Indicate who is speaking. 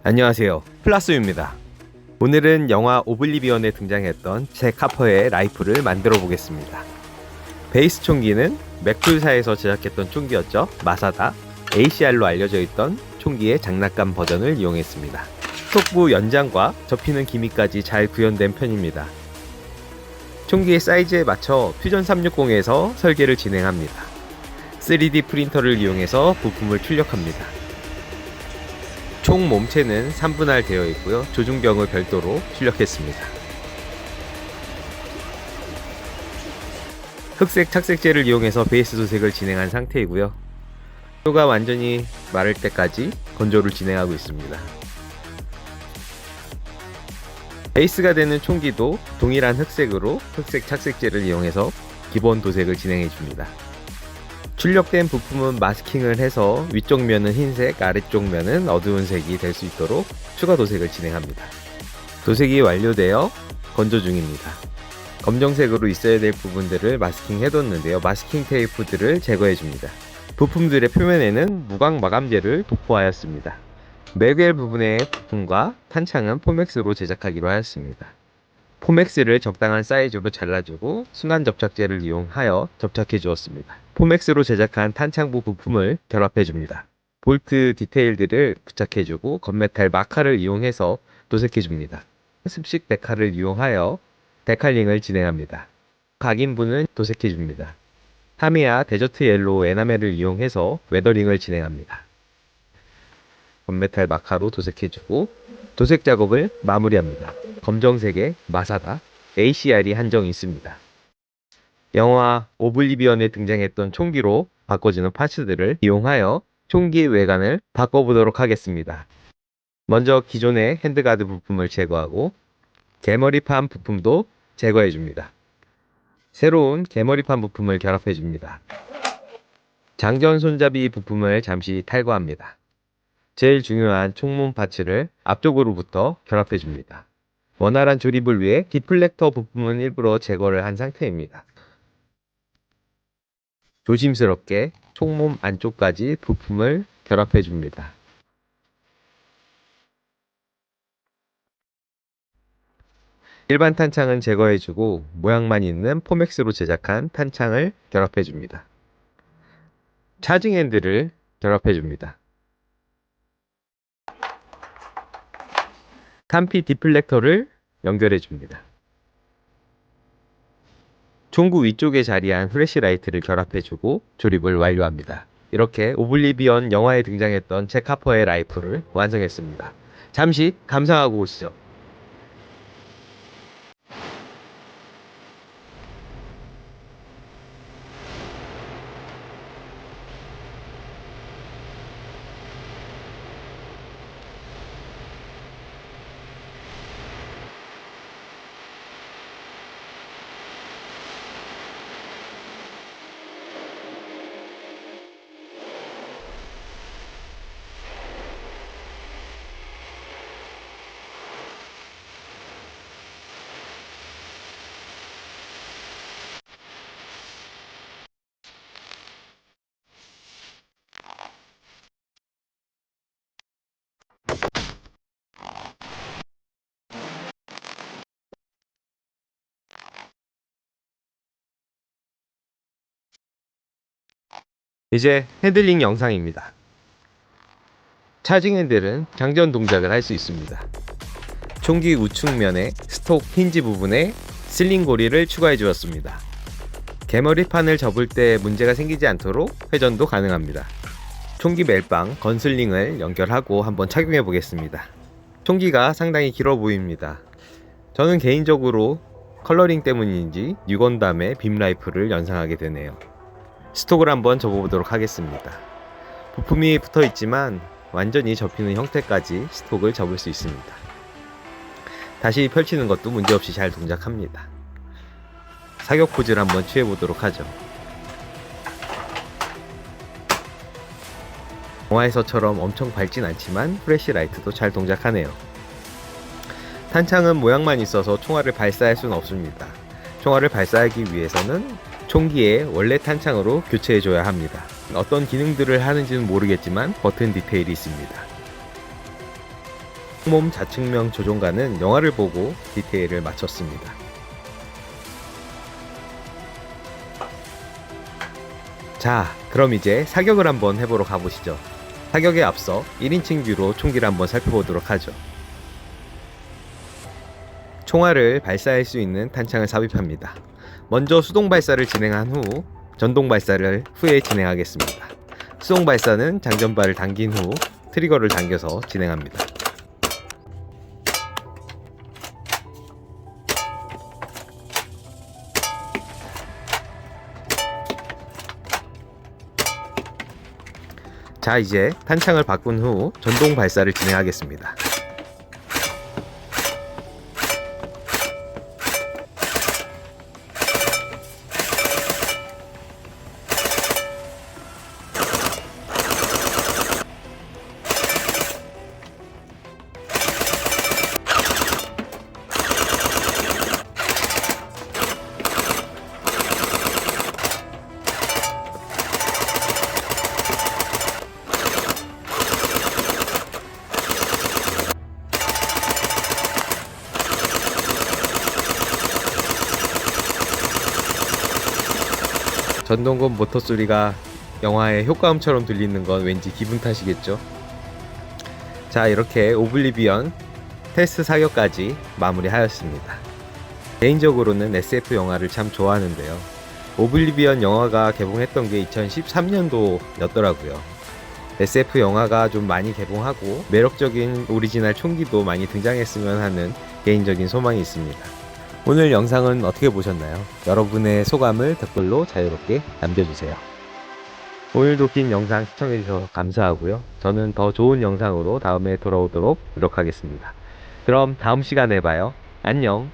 Speaker 1: 안녕하세요, 플라스유입니다. 오늘은 영화 오블리비언에 등장했던 잭 하퍼의 라이플을 만들어 보겠습니다. 베이스 총기는 맥툴사에서 제작했던 총기였죠. 마사다 ACR로 알려져 있던 총기의 장난감 버전을 이용했습니다. 스톡부 연장과 접히는 기미까지 잘 구현된 편입니다. 총기의 사이즈에 맞춰 퓨전 360에서 설계를 진행합니다. 3D 프린터를 이용해서 부품을 출력합니다. 총 몸체는 3분할 되어 있고요. 조준경을 별도로 출력했습니다. 흑색 착색제를 이용해서 베이스 도색을 진행한 상태이고요. 표가 완전히 마를 때까지 건조를 진행하고 있습니다. 베이스가 되는 총기도 동일한 흑색으로 흑색 착색제를 이용해서 기본 도색을 진행해 줍니다. 출력된 부품은 마스킹을 해서 위쪽 면은 흰색, 아래쪽 면은 어두운 색이 될 수 있도록 추가 도색을 진행합니다. 도색이 완료되어 건조 중입니다. 검정색으로 있어야 될 부분들을 마스킹 해뒀는데요. 마스킹 테이프들을 제거해 줍니다. 부품들의 표면에는 무광 마감제를 도포하였습니다. 매겔 부분의 부품과 탄창은 포맥스로 제작하기로 하였습니다. 포맥스를 적당한 사이즈로 잘라주고 순환 접착제를 이용하여 접착해 주었습니다. 포맥스로 제작한 탄창부 부품을 결합해 줍니다. 볼트 디테일들을 부착해 주고 건메탈 마카를 이용해서 도색해 줍니다. 습식 데칼을 이용하여 데칼링을 진행합니다. 각인부는 도색해 줍니다. 타미야 데저트 옐로우 에나멜을 이용해서 웨더링을 진행합니다. 건메탈 마카로 도색해주고 도색 작업을 마무리합니다. 검정색의 마사다 ACR이 한정이 있습니다. 영화 오블리비언에 등장했던 총기로 바꿔주는 파츠들을 이용하여 총기 외관을 바꿔보도록 하겠습니다. 먼저 기존의 핸드가드 부품을 제거하고 개머리판 부품도 제거해줍니다. 새로운 개머리판 부품을 결합해줍니다. 장전 손잡이 부품을 잠시 탈거합니다. 제일 중요한 총문 파츠를 앞쪽으로부터 결합해줍니다. 원활한 조립을 위해 디플렉터 부품은 일부러 제거를 한 상태입니다. 조심스럽게 총몸 안쪽까지 부품을 결합해줍니다. 일반 탄창은 제거해주고 모양만 있는 포맥스로 제작한 탄창을 결합해줍니다. 차징 핸들을 결합해줍니다. 탄피 디플렉터를 연결해줍니다. 총구 위쪽에 자리한 플래시라이트를 결합해주고 조립을 완료합니다. 이렇게 오블리비언 영화에 등장했던 잭 하퍼의 라이플을 완성했습니다. 잠시 감상하고 오시죠. 이제 핸들링 영상입니다. 차징 핸들은 장전 동작을 할 수 있습니다. 총기 우측면에 스톡 힌지 부분에 슬링 고리를 추가해 주었습니다. 개머리판을 접을 때 문제가 생기지 않도록 회전도 가능합니다. 총기 멜빵 건슬링을 연결하고 한번 착용해 보겠습니다. 총기가 상당히 길어 보입니다. 저는 개인적으로 컬러링 때문인지 뉴건담의 빔 라이플을 연상하게 되네요. 스톡을 한번 접어보도록 하겠습니다. 부품이 붙어 있지만 완전히 접히는 형태까지 스톡을 접을 수 있습니다. 다시 펼치는 것도 문제없이 잘 동작합니다. 사격 포즈를 한번 취해보도록 하죠. 영화에서처럼 엄청 밝진 않지만 프레시 라이트도 잘 동작하네요. 탄창은 모양만 있어서 총알을 발사할 수는 없습니다. 총알을 발사하기 위해서는 총기에 원래 탄창으로 교체해줘야 합니다. 어떤 기능들을 하는지는 모르겠지만 버튼 디테일이 있습니다. 몸 좌측면 조종가는 영화를 보고 디테일을 맞췄습니다. 자, 그럼 이제 사격을 한번 해보러 가보시죠. 사격에 앞서 1인칭 뷰로 총기를 한번 살펴보도록 하죠. 총알을 발사할 수 있는 탄창을 삽입합니다. 먼저 수동 발사를 진행한 후 전동 발사를 후에 진행하겠습니다. 수동 발사는 장전발을 당긴 후 트리거를 당겨서 진행합니다. 자, 이제 탄창을 바꾼 후 전동 발사를 진행하겠습니다. 전동건 모터 소리가 영화의 효과음처럼 들리는 건 왠지 기분 탓이겠죠. 자, 이렇게 오블리비언 테스트 사격까지 마무리하였습니다. 개인적으로는 SF 영화를 참 좋아하는데요. 오블리비언 영화가 개봉했던 게 2013년도였더라고요. SF 영화가 좀 많이 개봉하고 매력적인 오리지널 총기도 많이 등장했으면 하는 개인적인 소망이 있습니다. 오늘 영상은 어떻게 보셨나요? 여러분의 소감을 댓글로 자유롭게 남겨주세요. 오늘도 긴 영상 시청해주셔서 감사하고요. 저는 더 좋은 영상으로 다음에 돌아오도록 노력하겠습니다. 그럼 다음 시간에 봐요. 안녕.